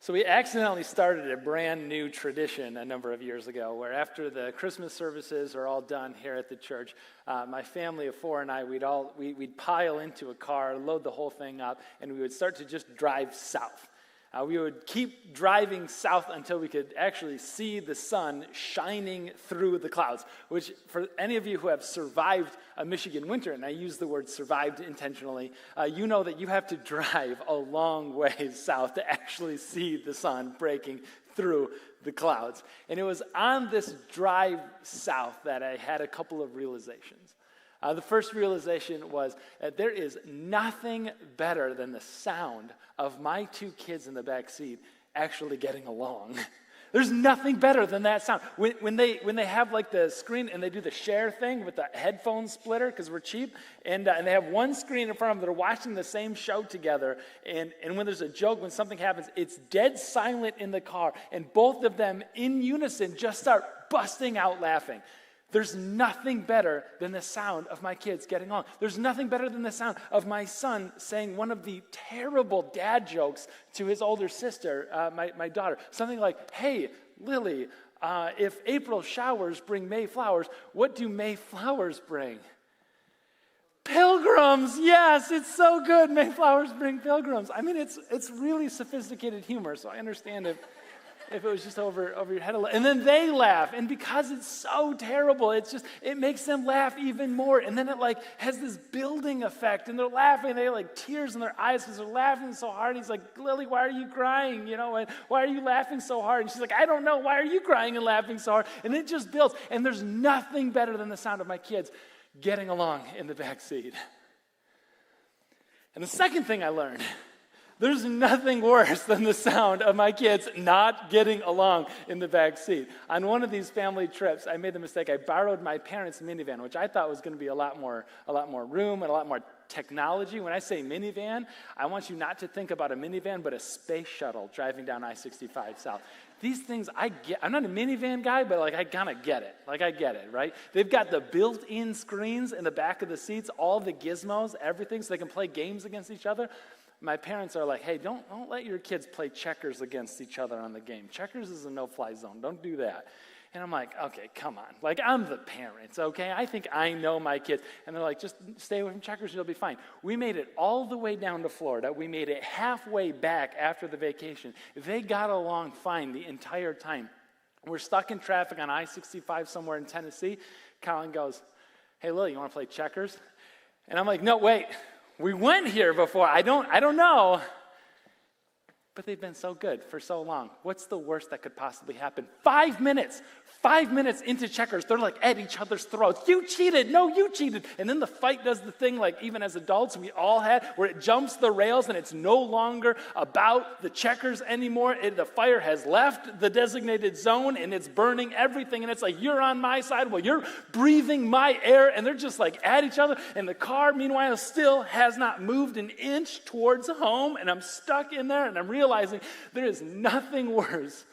So we accidentally started a brand new tradition a number of years ago where after the Christmas services are all done here at the church, my family of four and I, we'd pile into a car, load the whole thing up, and we would start to just drive south. We would keep driving south until we could actually see the sun shining through the clouds, which for any of you who have survived a Michigan winter, and I use the word survived intentionally, you know that you have to drive a long ways south to actually see the sun breaking through the clouds. And it was on this drive south that I had a couple of realizations. The first realization was that there is nothing better than the sound of my two kids in the back seat actually getting along. There's nothing better than that sound. When they have like the screen and they do the share thing with the headphone splitter because we're cheap, and they have one screen in front of them that are watching the same show together, and when there's a joke, when something happens, it's dead silent in the car, and both of them in unison just start busting out laughing. There's nothing better than the sound of my kids getting along. There's nothing better than the sound of my son saying one of the terrible dad jokes to his older sister, my daughter. Something like, "Hey, Lily, if April showers bring May flowers, what do May flowers bring?" Pilgrims, yes, it's so good. May flowers bring pilgrims. I mean, it's really sophisticated humor, so I understand if it was just over your head a little. And then they laugh, and because it's so terrible, it makes them laugh even more. And then it like has this building effect, and they're laughing, and they have like tears in their eyes because they're laughing so hard. He's like, "Lily, why are you crying? And why are you laughing so hard?" And she's like, "I don't know. Why are you crying and laughing so hard?" And it just builds. And there's nothing better than the sound of my kids getting along in the back seat. And the second thing I learned, there's nothing worse than the sound of my kids not getting along in the back seat. On one of these family trips, I made the mistake. I borrowed my parents' minivan, which I thought was going to be a lot more room and a lot more technology. When I say minivan, I want you not to think about a minivan, but a space shuttle driving down I-65 South. These things, I get. I'm not a minivan guy, but I kind of get it. I get it, right? They've got the built-in screens in the back of the seats, all the gizmos, everything, so they can play games against each other. My parents are like, "Hey, don't let your kids play checkers against each other on the game. Checkers is a no-fly zone. Don't do that." And I'm like, "Okay, come on. I'm the parents, okay? I think I know my kids." And they're like, "Just stay away from checkers, you'll be fine." We made it all the way down to Florida. We made it halfway back after the vacation. They got along fine the entire time. We're stuck in traffic on I-65 somewhere in Tennessee. Colin goes, "Hey, Lily, you want to play checkers?" And I'm like, "No, wait. We went here before. I don't know." But they've been so good for so long. What's the worst that could possibly happen? 5 minutes into checkers, they're like at each other's throats. "You cheated. No, you cheated." And then the fight does the thing like even as adults we all had where it jumps the rails and it's no longer about the checkers anymore. The fire has left the designated zone and it's burning everything. And it's like, "You're on my side. Well, you're breathing my air." And they're just like at each other. And the car, meanwhile, still has not moved an inch towards home. And I'm stuck in there and I'm realizing there is nothing worse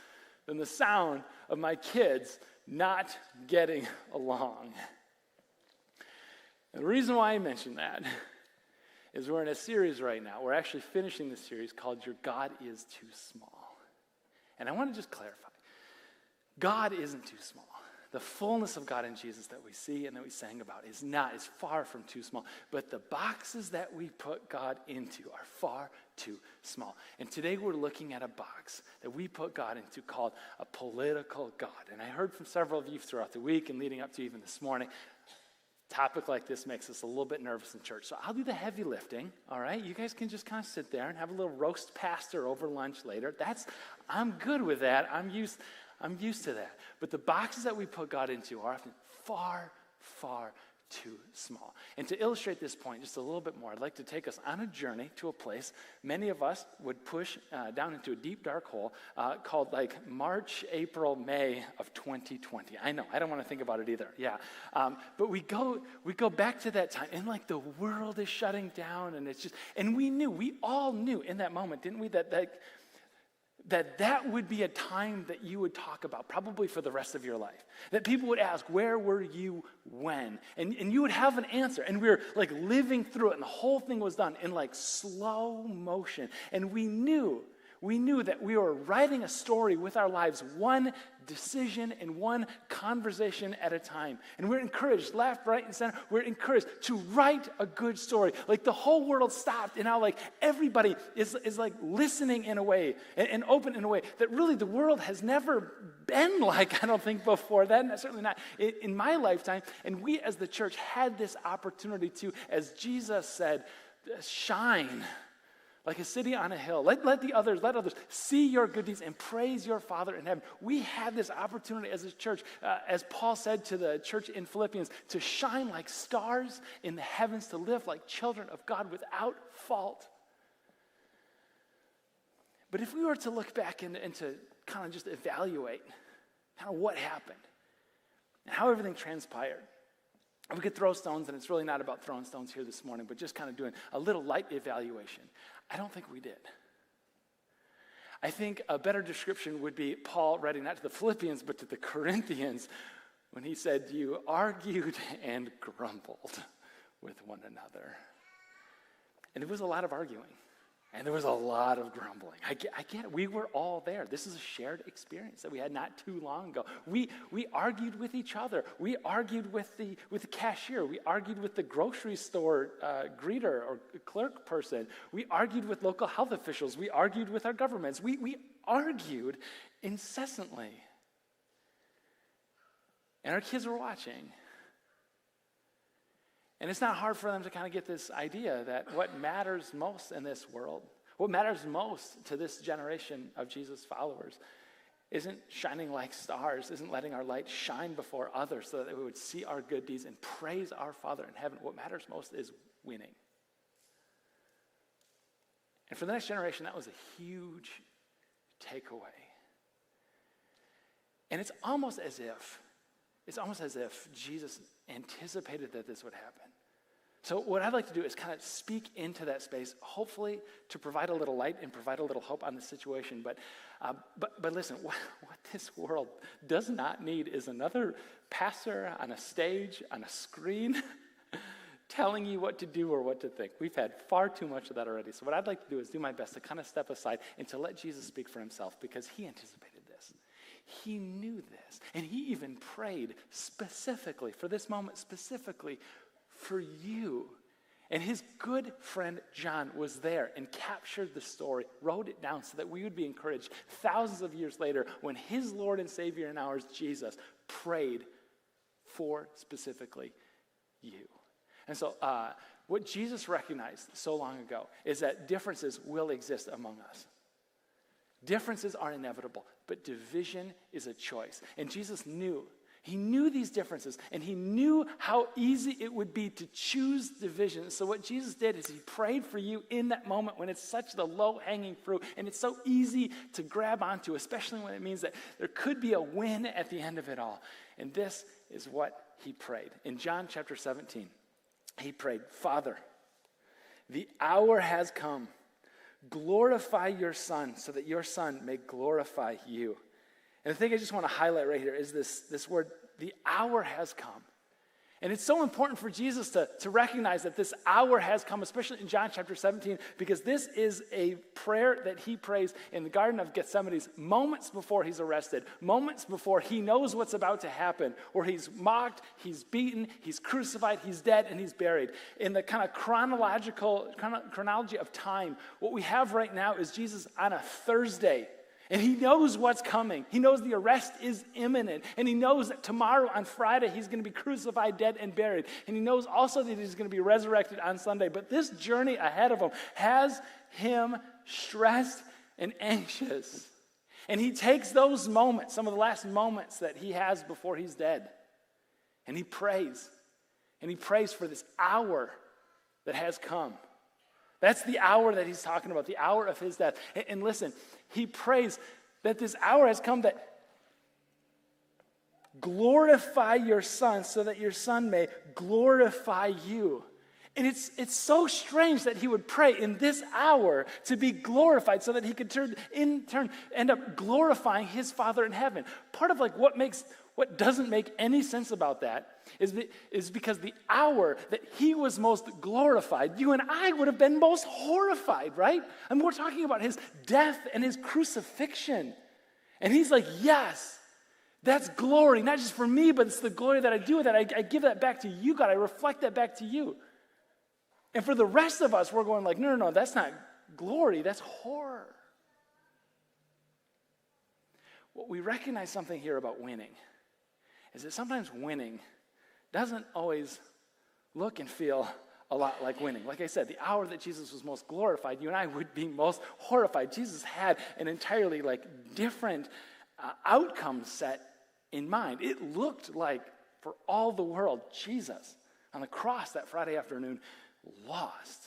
than the sound of my kids not getting along. And the reason why I mention that is we're in a series right now. We're actually finishing the series called Your God is Too Small. And I want to just clarify. God isn't too small. The fullness of God in Jesus that we see and that we sang about is far from too small. But the boxes that we put God into are far too small. And today we're looking at a box that we put God into called a political God. And I heard from several of you throughout the week and leading up to even this morning, a topic like this makes us a little bit nervous in church. So I'll do the heavy lifting, all right? You guys can just kind of sit there and have a little roast pastor over lunch later. I'm good with that. I'm used to that. But the boxes that we put God into are often far, far too small. And to illustrate this point just a little bit more, I'd like to take us on a journey to a place many of us would push down into a deep, dark hole called March, April, May of 2020. I know, I don't want to think about it either. Yeah. But we go back to that time and the world is shutting down and we all knew in that moment, didn't we, that would be a time that you would talk about probably for the rest of your life. That people would ask, "Where were you when?" And you would have an answer. And we were living through it and the whole thing was done in slow motion. And we knew We knew that we were writing a story with our lives, one decision and one conversation at a time. And we're encouraged, left, right, and center, we're encouraged to write a good story. Like the whole world stopped, and now like everybody is like listening in a way and open in a way that really the world has never been like, I don't think, before that, certainly not in my lifetime. And we as the church had this opportunity to, as Jesus said, shine like a city on a hill. Let others see your good deeds and praise your Father in heaven. We had this opportunity as a church, as Paul said to the church in Philippians, to shine like stars in the heavens, to live like children of God without fault. But if we were to look back and to kind of just evaluate kind of what happened and how everything transpired, we could throw stones, and it's really not about throwing stones here this morning, but just kind of doing a little light evaluation. I don't think we did. I think a better description would be Paul writing not to the Philippians, but to the Corinthians, when he said, you argued and grumbled with one another. And it was a lot of arguing. And there was a lot of grumbling. I get it. We were all there. This is a shared experience that we had not too long ago. We argued with each other. We argued with the cashier. We argued with the grocery store greeter or clerk person. We argued with local health officials. We argued with our governments. We argued incessantly. And our kids were watching. And it's not hard for them to kind of get this idea that what matters most in this world, what matters most to this generation of Jesus followers, isn't shining like stars, isn't letting our light shine before others so that we would see our good deeds and praise our Father in heaven. What matters most is winning. And for the next generation, that was a huge takeaway. And it's almost as if Jesus anticipated that this would happen. So what I'd like to do is kind of speak into that space, hopefully to provide a little light and provide a little hope on the situation. But listen, what this world does not need is another pastor on a stage, on a screen, telling you what to do or what to think. We've had far too much of that already. So what I'd like to do is do my best to kind of step aside and to let Jesus speak for himself, because he anticipated this. He knew this, and he even prayed specifically for this moment, specifically for you. And his good friend John was there and captured the story, wrote it down so that we would be encouraged thousands of years later when his Lord and Savior and ours, Jesus, prayed for specifically you. And so what Jesus recognized so long ago is that differences will exist among us. Differences are inevitable, but division is a choice. And Jesus knew. He knew these differences, and he knew how easy it would be to choose division. So what Jesus did is he prayed for you in that moment when it's such the low-hanging fruit, and it's so easy to grab onto, especially when it means that there could be a win at the end of it all. And this is what he prayed. In John chapter 17, he prayed, Father, the hour has come. Glorify your Son so that your Son may glorify you. And the thing I just want to highlight right here is this word, the hour has come. And it's so important for Jesus to recognize that this hour has come, especially in John chapter 17, because this is a prayer that he prays in the Garden of Gethsemane moments before he's arrested, moments before he knows what's about to happen, where he's mocked, he's beaten, he's crucified, he's dead, and he's buried. In the kind of chronology of time, what we have right now is Jesus on a Thursday. And he knows what's coming. He knows the arrest is imminent. And he knows that tomorrow on Friday he's going to be crucified, dead, and buried. And he knows also that he's going to be resurrected on Sunday. But this journey ahead of him has him stressed and anxious. And he takes those moments, some of the last moments that he has before he's dead, and he prays. And he prays for this hour that has come. That's the hour that he's talking about, the hour of his death. And listen, he prays that this hour has come, that glorify your Son so that your Son may glorify you. And it's so strange that he would pray in this hour to be glorified so that he could in turn end up glorifying his Father in heaven. Part of like what makes what doesn't make any sense about that is because the hour that he was most glorified, you and I would have been most horrified, right? I mean, we're talking about his death and his crucifixion. And he's like, yes, that's glory, not just for me, but it's the glory that I do with that. I give that back to you, God. I reflect that back to you. And for the rest of us, we're going like, no, that's not glory, that's horror. Well, we recognize something here about winning, is that sometimes winning doesn't always look and feel a lot like winning. Like I said, the hour that Jesus was most glorified, you and I would be most horrified. Jesus had an entirely different outcome set in mind. It looked like, for all the world, Jesus on the cross that Friday afternoon lost.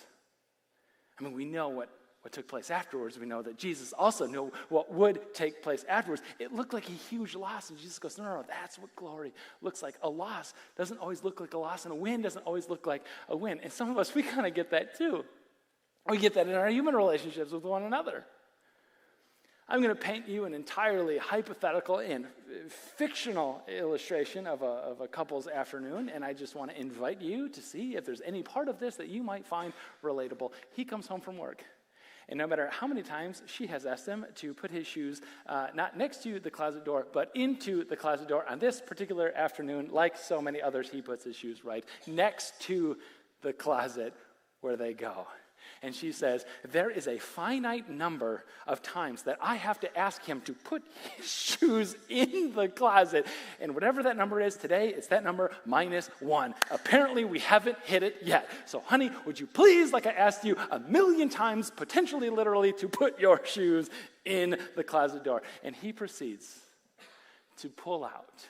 I mean, we know what took place afterwards. We know that Jesus also knew what would take place afterwards. It looked like a huge loss, and Jesus goes, no, that's what glory looks like. A loss doesn't always look like a loss, and a win doesn't always look like a win. And some of us, we kind of get that too. We get that in our human relationships with one another. I'm going to paint you an entirely hypothetical and fictional illustration of a couple's afternoon, and I just want to invite you to see if there's any part of this that you might find relatable. He comes home from work, and no matter how many times she has asked him to put his shoes not next to the closet door, but into the closet door, on this particular afternoon, like so many others, he puts his shoes right next to the closet where they go. And she says, there is a finite number of times that I have to ask him to put his shoes in the closet. And whatever that number is today, it's that number -1. Apparently, we haven't hit it yet. So, honey, would you please, like I asked you 1,000,000 times, potentially literally, to put your shoes in the closet door? And he proceeds to pull out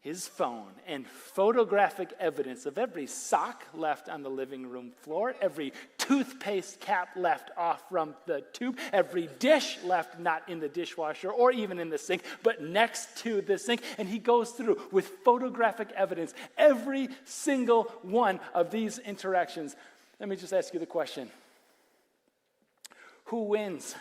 his phone and photographic evidence of every sock left on the living room floor, every toothpaste cap left off from the tube, every dish left not in the dishwasher or even in the sink, but next to the sink. And he goes through with photographic evidence every single one of these interactions. Let me just ask you the question. Who wins?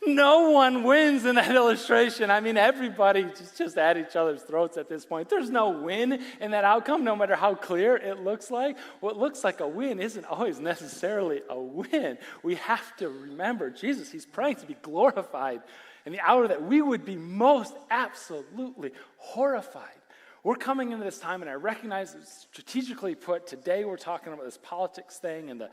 No one wins in that illustration. I mean, everybody just at each other's throats at this point. There's no win in that outcome, no matter how clear it looks like. What looks like a win isn't always necessarily a win. We have to remember Jesus, he's praying to be glorified in the hour that we would be most absolutely horrified. We're coming into this time, and I recognize it's strategically put. Today we're talking about this politics thing and the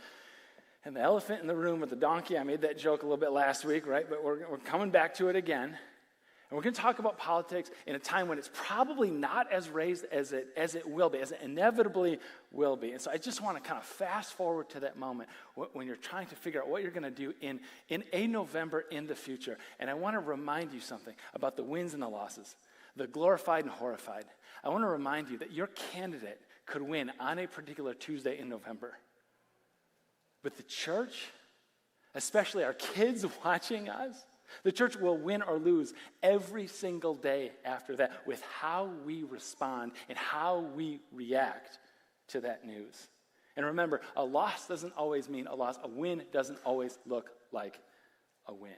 elephant in the room with the donkey. I made that joke a little bit last week, right? But we're coming back to it again. And we're going to talk about politics in a time when it's probably not as raised as it will be, as it inevitably will be. And so I just want to kind of fast forward to that moment when you're trying to figure out what you're going to do in a November in the future. And I want to remind you something about the wins and the losses, the glorified and horrified. I want to remind you that your candidate could win on a particular Tuesday in November. But the church, especially our kids watching us, the church will win or lose every single day after that with how we respond and how we react to that news. And remember, a loss doesn't always mean a loss. A win doesn't always look like a win.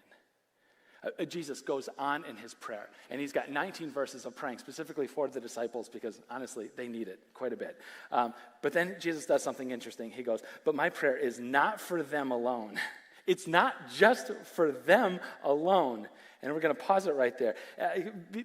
Jesus goes on in his prayer, and he's got 19 verses of praying specifically for the disciples because, honestly, they need it quite a bit. But then Jesus does something interesting. He goes, but my prayer is not for them alone. It's not just for them alone. And we're going to pause it right there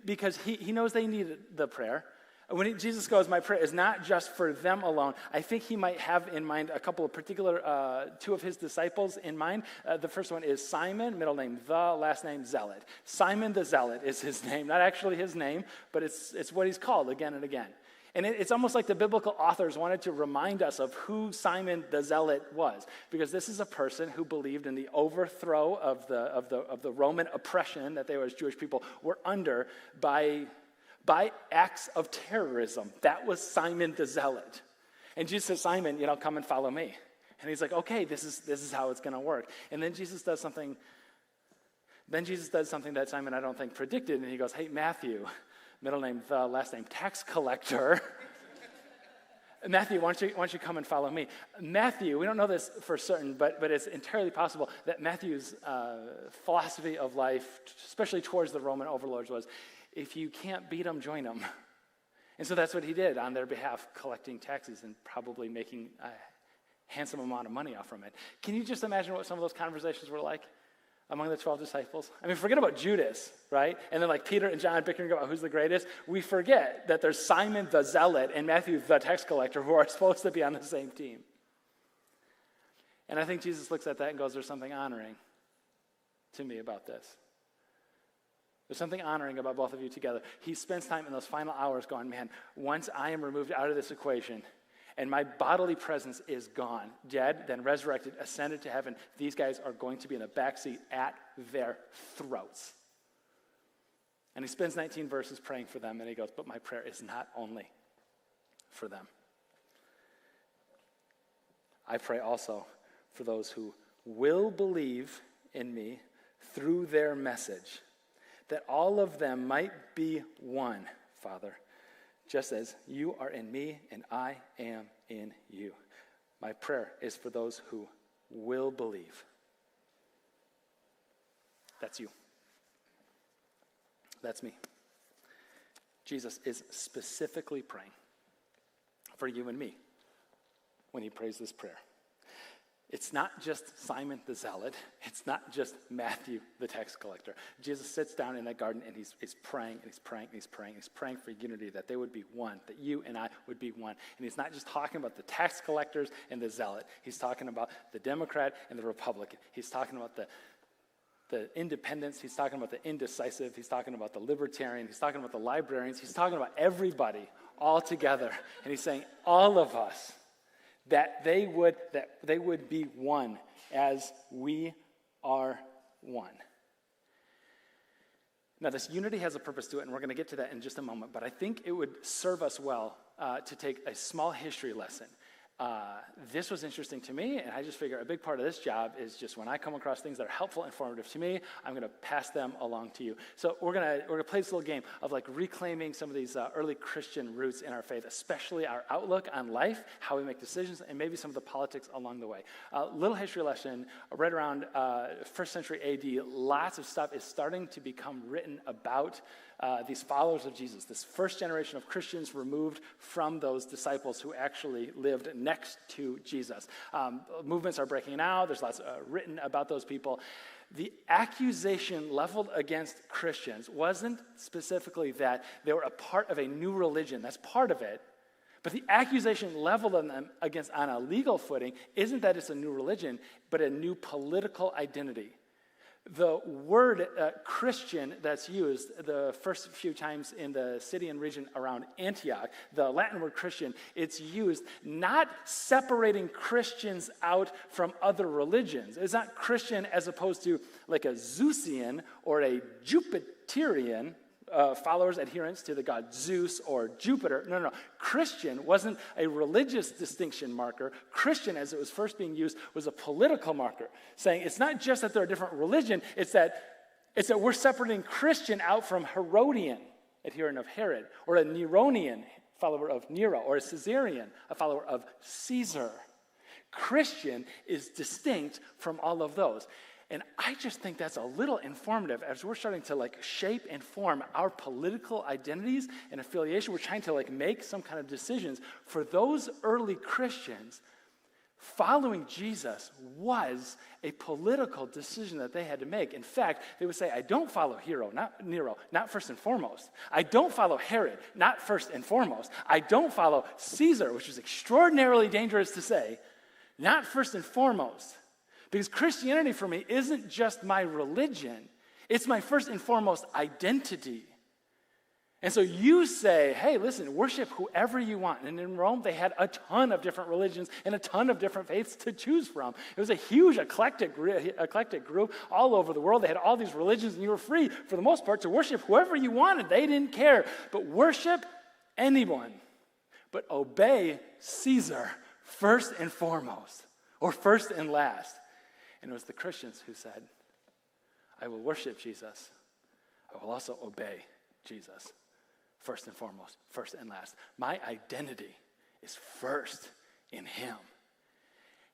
because he knows they need the prayer. When Jesus goes, my prayer is not just for them alone, I think he might have in mind a couple of particular, two of his disciples in mind. The first one is Simon, middle name the, last name Zealot. Simon the Zealot is his name, not actually his name, but it's what he's called again and again. And it's almost like the biblical authors wanted to remind us of who Simon the Zealot was, because this is a person who believed in the overthrow of the Roman oppression that they as Jewish people were under by acts of terrorism. That was Simon the Zealot. And Jesus says, Simon, come and follow me. And he's like, okay, this is how it's going to work. And then Jesus does something that Simon, I don't think, predicted. And he goes, hey, Matthew, middle name the, last name tax collector. Matthew, why don't you come and follow me? Matthew, we don't know this for certain, but it's entirely possible that Matthew's philosophy of life, especially towards the Roman overlords, was if you can't beat them, join them. And so that's what he did on their behalf, collecting taxes and probably making a handsome amount of money off from it. Can you just imagine what some of those conversations were like among the 12 disciples? I mean, forget about Judas, right? And then like Peter and John bickering about who's the greatest. We forget that there's Simon the Zealot and Matthew the tax collector who are supposed to be on the same team. And I think Jesus looks at that and goes, there's something honoring to me about this. There's something honoring about both of you together. He spends time in those final hours going, man, once I am removed out of this equation and my bodily presence is gone, dead, then resurrected, ascended to heaven, these guys are going to be in the backseat at their throats. And he spends 19 verses praying for them, and he goes, but my prayer is not only for them. I pray also for those who will believe in me through their message, that all of them might be one, Father, just as you are in me and I am in you. My prayer is for those who will believe. That's you. That's me. Jesus is specifically praying for you and me when he prays this prayer. It's not just Simon the Zealot. It's not just Matthew the tax collector. Jesus sits down in that garden and he's praying and he's praying and he's praying. He's praying for unity, that they would be one, that you and I would be one. And he's not just talking about the tax collectors and the zealot. He's talking about the Democrat and the Republican. He's talking about the independents. He's talking about the indecisive. He's talking about the libertarian. He's talking about the librarians. He's talking about everybody all together. And he's saying all of us, that they would be one as we are one. Now, this unity has a purpose to it, and we're going to get to that in just a moment, but I think it would serve us well to take a small history lesson. This was interesting to me, and I just figure a big part of this job is just when I come across things that are helpful, informative to me, I'm going to pass them along to you. So we're going to play this little game of like reclaiming some of these early Christian roots in our faith, especially our outlook on life, how we make decisions, and maybe some of the politics along the way. Little history lesson, right around 1st century AD, lots of stuff is starting to become written about these followers of Jesus, this first generation of Christians removed from those disciples who actually lived next to Jesus. Movements are breaking out. There's lots written about those people. The accusation leveled against Christians wasn't specifically that they were a part of a new religion. That's part of it. But the accusation leveled on them against on a legal footing isn't that it's a new religion, but a new political identity. The word Christian that's used the first few times in the city and region around Antioch, the Latin word Christian, it's used not separating Christians out from other religions. It's not Christian as opposed to like a Zeusian or a Jupiterian, followers, adherents to the god Zeus or Jupiter. No. Christian wasn't a religious distinction marker. Christian, as it was first being used, was a political marker, saying it's not just that they're a different religion, it's that we're separating Christian out from Herodian, adherent of Herod, or a Neronian, follower of Nero, or a Caesarian, a follower of Caesar. Christian is distinct from all of those. And I just think that's a little informative as we're starting to like shape and form our political identities and affiliation. We're trying to like make some kind of decisions. For those early Christians, following Jesus was a political decision that they had to make. In fact, they would say, I don't follow Nero, not first and foremost. I don't follow Herod, not first and foremost. I don't follow Caesar, which is extraordinarily dangerous to say, not first and foremost. Because Christianity for me isn't just my religion, it's my first and foremost identity. And so you say, hey, listen, worship whoever you want. And in Rome, they had a ton of different religions and a ton of different faiths to choose from. It was a huge eclectic group all over the world. They had all these religions, and you were free, for the most part, to worship whoever you wanted. They didn't care. But worship anyone. But obey Caesar first and foremost, or first and last. And it was the Christians who said, I will worship Jesus. I will also obey Jesus. First and foremost, first and last. My identity is first in him.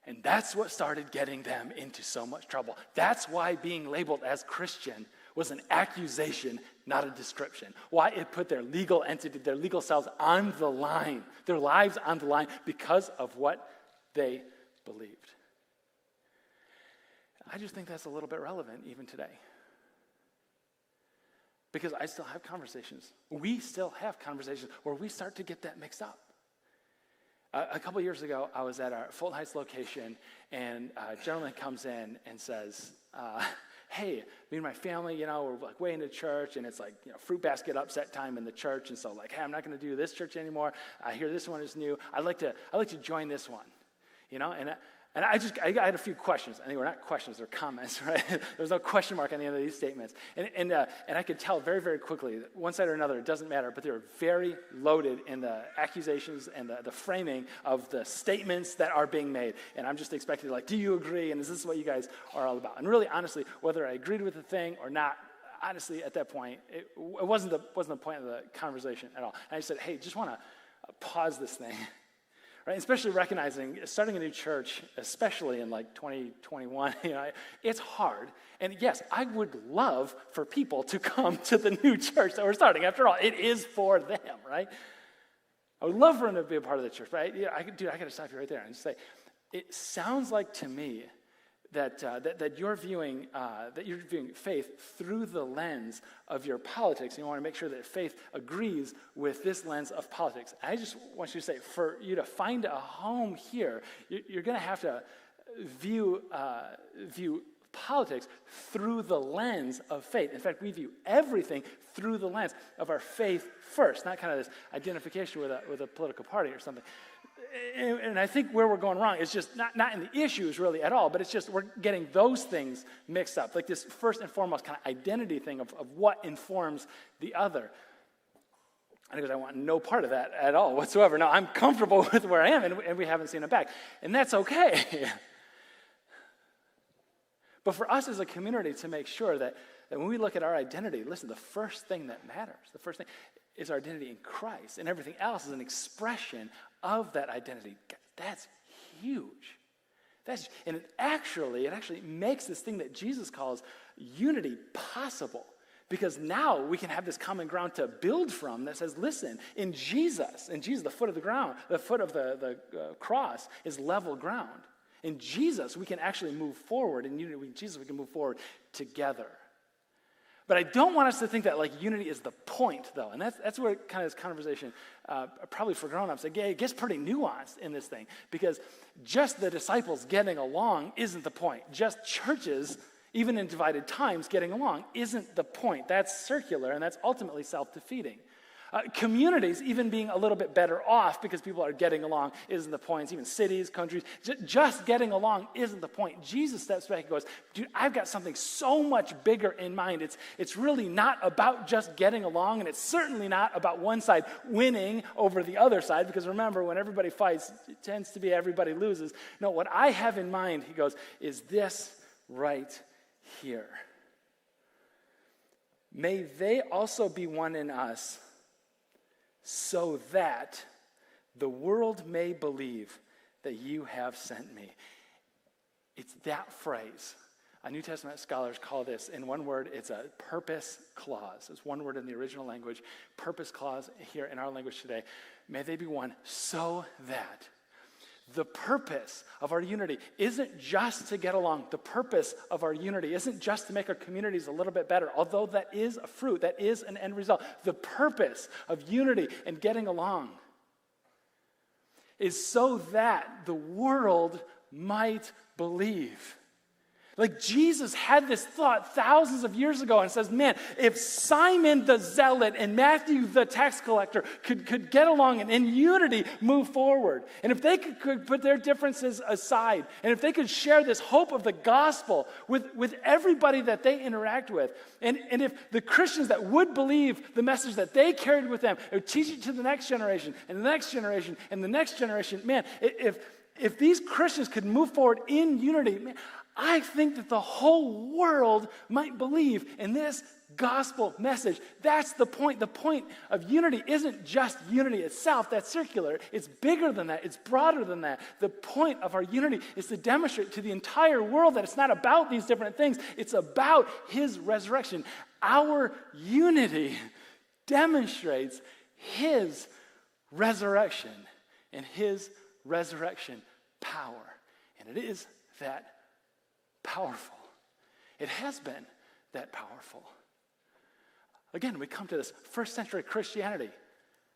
And that's what started getting them into so much trouble. That's why being labeled as Christian was an accusation, not a description. Why? It put their legal entity, their legal selves on the line, their lives on the line because of what they believed. I just think that's a little bit relevant even today. Because I still have conversations. We still have conversations where we start to get that mixed up. A couple years ago, I was at our Fulton Heights location, and a gentleman comes in and says, hey, me and my family, we're like way into church, and it's like, fruit basket upset time in the church, and so like, hey, I'm not going to do this church anymore. I hear this one is new. I'd like to join this one, And I had a few questions. I think we're not questions, they're comments, right? There's no question mark on the end of these statements. And I could tell very, very quickly that one side or another, it doesn't matter, but they were very loaded in the accusations and the framing of the statements that are being made. And I'm just expecting, like, do you agree? And is this what you guys are all about? And really, honestly, whether I agreed with the thing or not, honestly, at that point, it wasn't the point of the conversation at all. And I said, hey, just want to pause this thing. Right? Especially recognizing, starting a new church, especially in like 2021, it's hard. And yes, I would love for people to come to the new church that we're starting. After all, it is for them, right? I would love for them to be a part of the church, right? I got to stop you right there and just say, it sounds like to me that you're viewing faith through the lens of your politics. And you want to make sure that faith agrees with this lens of politics. I just want you to say, for you to find a home here, you're going to have to view politics through the lens of faith. In fact, we view everything through the lens of our faith first, not kind of this identification with a political party or something. And I think where we're going wrong is just not in the issues really at all, but it's just we're getting those things mixed up. Like this first and foremost kind of identity thing of what informs the other. And I want no part of that at all whatsoever. No, I'm comfortable with where I am, and we haven't seen it back. And that's okay. But for us as a community to make sure that when we look at our identity, listen, the first thing that matters, the first thing is our identity in Christ, and everything else is an expression of that identity. That's huge. And it actually makes this thing that Jesus calls unity possible, because now we can have this common ground to build from that says, listen, in Jesus, the foot of the ground, the foot of the cross is level ground. In Jesus, we can actually move forward. In unity, Jesus, we can move forward together. But I don't want us to think that like unity is the point, though. And that's where kind of this conversation, probably for grown-ups, it gets pretty nuanced in this thing. Because just the disciples getting along isn't the point. Just churches, even in divided times, getting along isn't the point. That's circular, and that's ultimately self-defeating. Communities, even being a little bit better off because people are getting along, isn't the point. Even cities, countries, just getting along isn't the point. Jesus steps back and goes, dude, I've got something so much bigger in mind. It's really not about just getting along, and it's certainly not about one side winning over the other side, because remember, when everybody fights, it tends to be everybody loses. No, what I have in mind, he goes, is this right here. May they also be one in us, so that the world may believe that you have sent me. It's that phrase. New Testament scholars call this, in one word, it's a purpose clause. It's one word in the original language. Purpose clause here in our language today. May they be one so that. The purpose of our unity isn't just to get along. The purpose of our unity isn't just to make our communities a little bit better, although that is a fruit, that is an end result. The purpose of unity and getting along is so that the world might believe. Like Jesus had this thought thousands of years ago and says, man, if Simon the Zealot and Matthew the tax collector could get along and in unity move forward, and if they could put their differences aside, and if they could share this hope of the gospel with everybody that they interact with, and if the Christians that would believe the message that they carried with them would teach it to the next generation and the next generation and the next generation, man, if these Christians could move forward in unity, man, I think that the whole world might believe in this gospel message. That's the point. The point of unity isn't just unity itself. That's circular. It's bigger than that. It's broader than that. The point of our unity is to demonstrate to the entire world that it's not about these different things. It's about his resurrection. Our unity demonstrates his resurrection and his resurrection power. And it is that powerful. It has been that powerful. Again, we come to this first century Christianity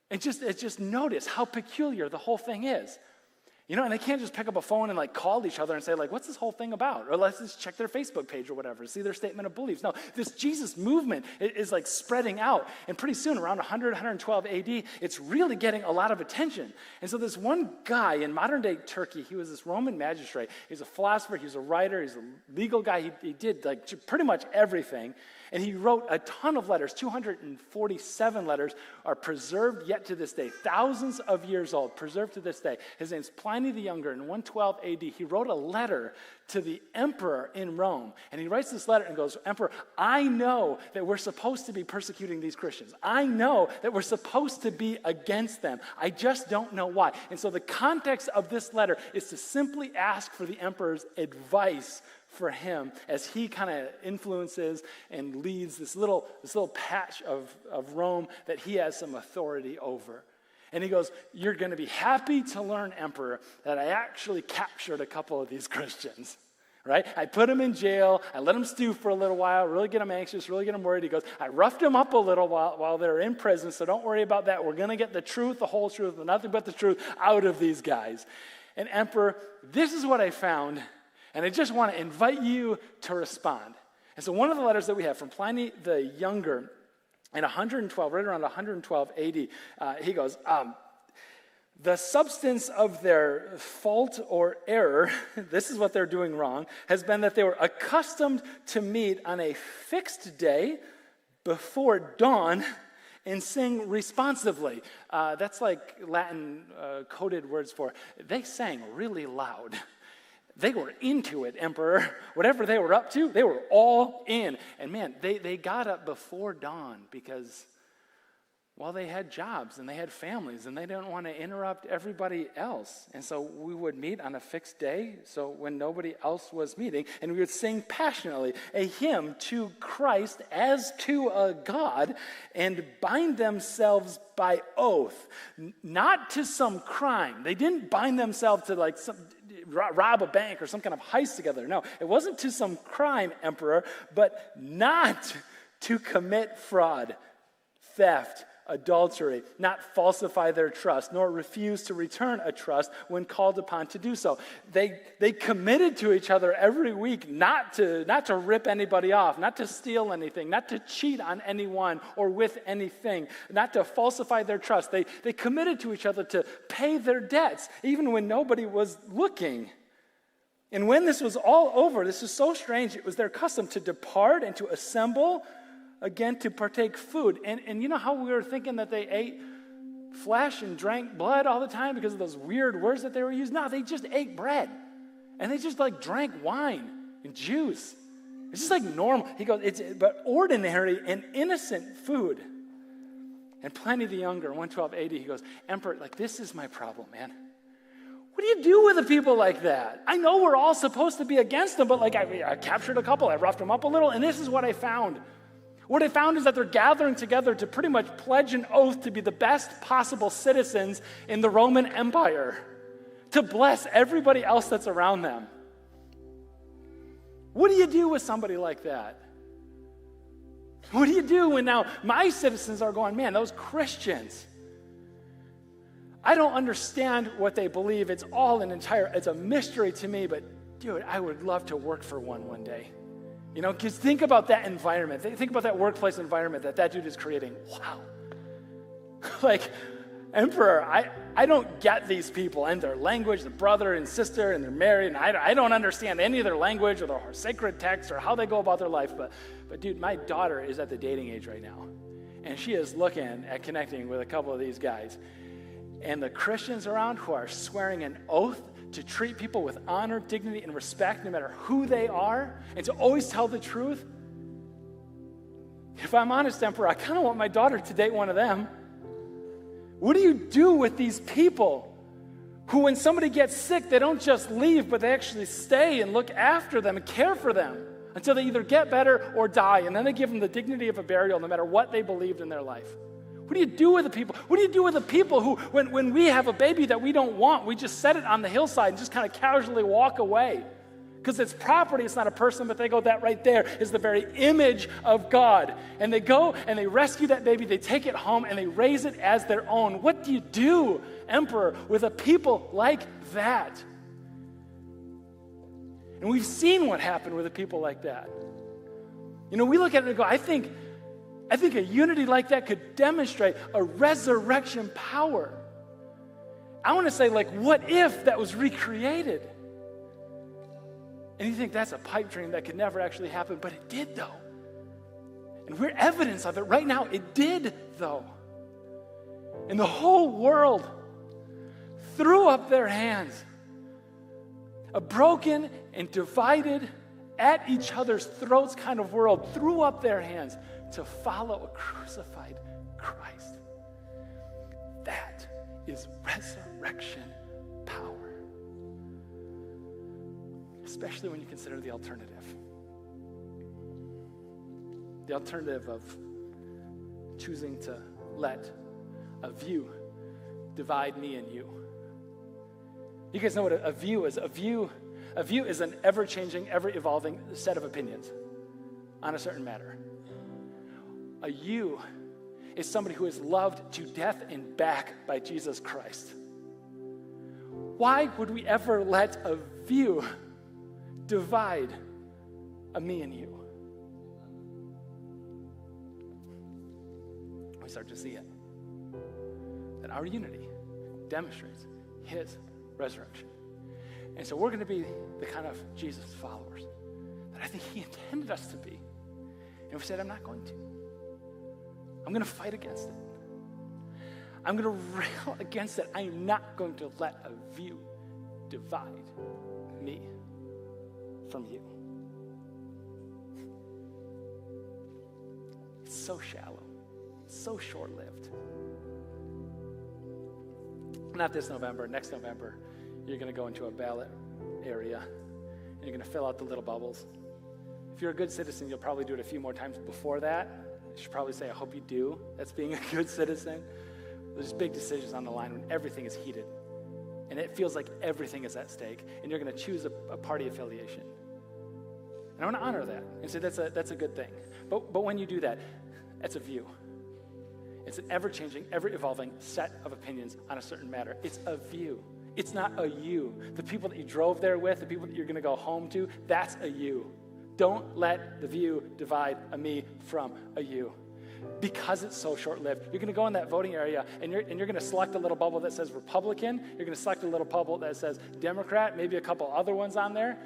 and just notice how peculiar the whole thing is. You know, and they can't just pick up a phone and like call each other and say like, what's this whole thing about? Or let's just check their Facebook page or whatever, see their statement of beliefs. No, this Jesus movement is like spreading out. And pretty soon, around 100, 112 AD, it's really getting a lot of attention. And so this one guy in modern day Turkey, he was this Roman magistrate. He's a philosopher, he's a writer, he's a legal guy. He did like pretty much everything. And he wrote a ton of letters. 247 letters are preserved yet to this day. Thousands of years old, preserved to this day. His name's Pliny the Younger. In 112 AD, he wrote a letter to the emperor in Rome. And he writes this letter and goes, Emperor, I know that we're supposed to be persecuting these Christians. I know that we're supposed to be against them. I just don't know why. And so the context of this letter is to simply ask for the emperor's advice for him as he kind of influences and leads this little patch of Rome that he has some authority over. And he goes, you're going to be happy to learn, Emperor, that I actually captured a couple of these Christians, right? I put them in jail. I let them stew for a little while, really get them anxious, really get them worried. He goes, I roughed them up a little while they're in prison, so don't worry about that. We're going to get the truth, the whole truth, and nothing but the truth out of these guys. And Emperor, this is what I found, and I just want to invite you to respond. And so one of the letters that we have from Pliny the Younger in 112, right around 112 AD, he goes, the substance of their fault or error, this is what they're doing wrong, has been that they were accustomed to meet on a fixed day before dawn and sing responsively. That's like Latin coded words for, they sang really loud. They were into it, Emperor. Whatever they were up to, they were all in. And man, they got up before dawn because, well, they had jobs and they had families and they didn't want to interrupt everybody else. And so we would meet on a fixed day, so when nobody else was meeting, and we would sing passionately a hymn to Christ as to a God and bind themselves by oath, not to some crime. They didn't bind themselves to like rob a bank or some kind of heist together. No, it wasn't to some crime, Emperor, but not to commit fraud, theft, adultery, not falsify their trust, nor refuse to return a trust when called upon to do so. They committed to each other every week not to rip anybody off, not to steal anything, not to cheat on anyone or with anything, not to falsify their trust. They committed to each other to pay their debts, even when nobody was looking. And when this was all over, this is so strange, it was their custom to depart and to assemble again to partake food. And you know how we were thinking that they ate flesh and drank blood all the time because of those weird words that they were using? No, they just ate bread. And they just like drank wine and juice. It's just like normal. He goes, but ordinary and innocent food. And Pliny the Younger, 112 AD, he goes, Emperor, like this is my problem, man. What do you do with a people like that? I know we're all supposed to be against them, but like I captured a couple, I roughed them up a little, and this is what I found. What I found is that they're gathering together to pretty much pledge an oath to be the best possible citizens in the Roman Empire, to bless everybody else that's around them. What do you do with somebody like that? What do you do when now my citizens are going, man, those Christians, I don't understand what they believe. It's a mystery to me, but dude, I would love to work for one day. You know, because think about that environment. Think about that workplace environment that dude is creating. Wow. Like, Emperor, I don't get these people and their language, the brother and sister, and they're married, and I don't understand any of their language or their sacred texts or how they go about their life. But dude, my daughter is at the dating age right now, and she is looking at connecting with a couple of these guys. And the Christians around who are swearing an oath to treat people with honor, dignity, and respect, no matter who they are, and to always tell the truth. If I'm honest, Emperor, I kind of want my daughter to date one of them. What do you do with these people who, when somebody gets sick, they don't just leave, but they actually stay and look after them and care for them until they either get better or die, and then they give them the dignity of a burial no matter what they believed in their life? What do you do with the people? What do you do with the people who, when we have a baby that we don't want, we just set it on the hillside and just kind of casually walk away? Because it's property, it's not a person, but they go, that right there is the very image of God. And they go and they rescue that baby, they take it home, and they raise it as their own. What do you do, Emperor, with a people like that? And we've seen what happened with a people like that. You know, we look at it and go, I think a unity like that could demonstrate a resurrection power. I want to say, like, what if that was recreated? And you think that's a pipe dream that could never actually happen, but it did, though. And we're evidence of it right now. It did, though. And the whole world threw up their hands. A broken and divided, at each other's throats kind of world threw up their hands to follow a crucified Christ. That is resurrection power. Especially when you consider the alternative. The alternative of choosing to let a view divide me and you. You guys know what a view is? A view is an ever-changing, ever-evolving set of opinions on a certain matter. A you is somebody who is loved to death and back by Jesus Christ. Why would we ever let a view divide a me and you? We start to see it. That our unity demonstrates his resurrection. And so we're going to be the kind of Jesus followers that I think he intended us to be. And we said, I'm not going to. I'm going to fight against it. I'm going to rail against it. I am not going to let a view divide me from you. It's so shallow, so short-lived. Not this November, next November, you're going to go into a ballot area and you're going to fill out the little bubbles. If you're a good citizen, you'll probably do it a few more times before that. You should probably say, I hope you do. That's being a good citizen. There's big decisions on the line when everything is heated and it feels like everything is at stake, and you're going to choose a party affiliation. And I want to honor that and say that's a good thing. But when you do that, that's a view. It's an ever-changing, ever-evolving set of opinions on a certain matter. It's a view. It's not a you. The people that you drove there with, the people that you're going to go home to, that's a you. Don't let the view divide a me from a you. Because it's so short-lived. You're going to go in that voting area and you're going to select a little bubble that says Republican. You're going to select a little bubble that says Democrat, maybe a couple other ones on there.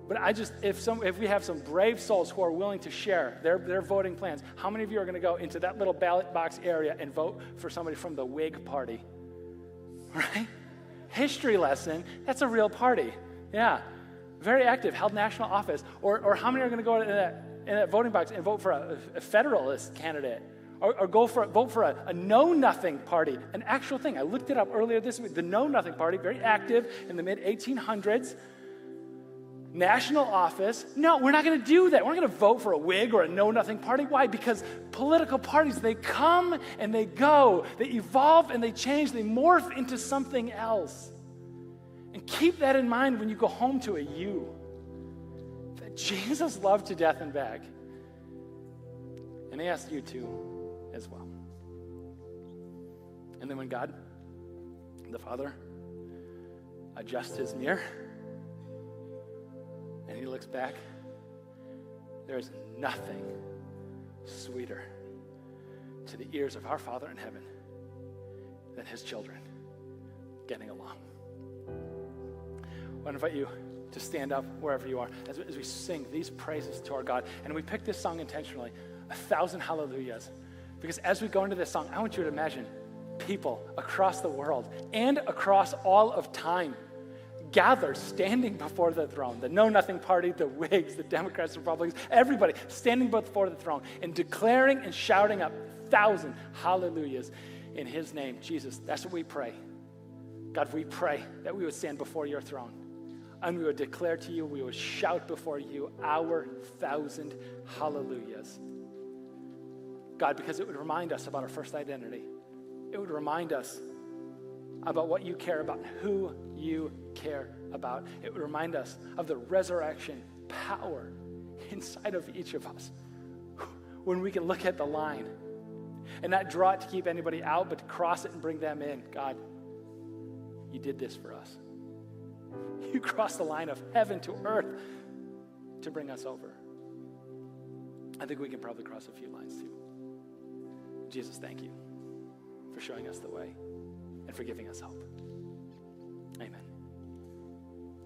But if we have some brave souls who are willing to share their voting plans, how many of you are going to go into that little ballot box area and vote for somebody from the Whig Party? Right? History lesson, that's a real party. Yeah. Very active, held national office. Or how many are going to go in that voting box and vote for a Federalist candidate? Or vote for a know-nothing party, an actual thing. I looked it up earlier this week. The know-nothing party, very active in the mid-1800s. National office. No, we're not going to do that. We're not going to vote for a Whig or a know-nothing party. Why? Because political parties, they come and they go. They evolve and they change. They morph into something else. And keep that in mind when you go home to a you. That Jesus loved to death and back. And he asked you to as well. And then when God, the Father, adjusts his mirror, and he looks back, there is nothing sweeter to the ears of our Father in heaven than his children getting along. I want to invite you to stand up wherever you are as we sing these praises to our God. And we picked this song intentionally, 1,000 hallelujahs, because as we go into this song, I want you to imagine people across the world and across all of time gather standing before the throne, the Know-Nothing Party, the Whigs, the Democrats, the Republicans, everybody standing before the throne and declaring and shouting up 1,000 hallelujahs in his name. Jesus, that's what we pray. God, we pray that we would stand before your throne and we would declare to you, we would shout before you our 1,000 hallelujahs. God, because it would remind us about our first identity. It would remind us about what you care about, who you care about. It would remind us of the resurrection power inside of each of us when we can look at the line and not draw it to keep anybody out, but to cross it and bring them in. God, you did this for us. You crossed the line of heaven to earth to bring us over. I think we can probably cross a few lines too. Jesus, thank you for showing us the way and for giving us hope. Amen.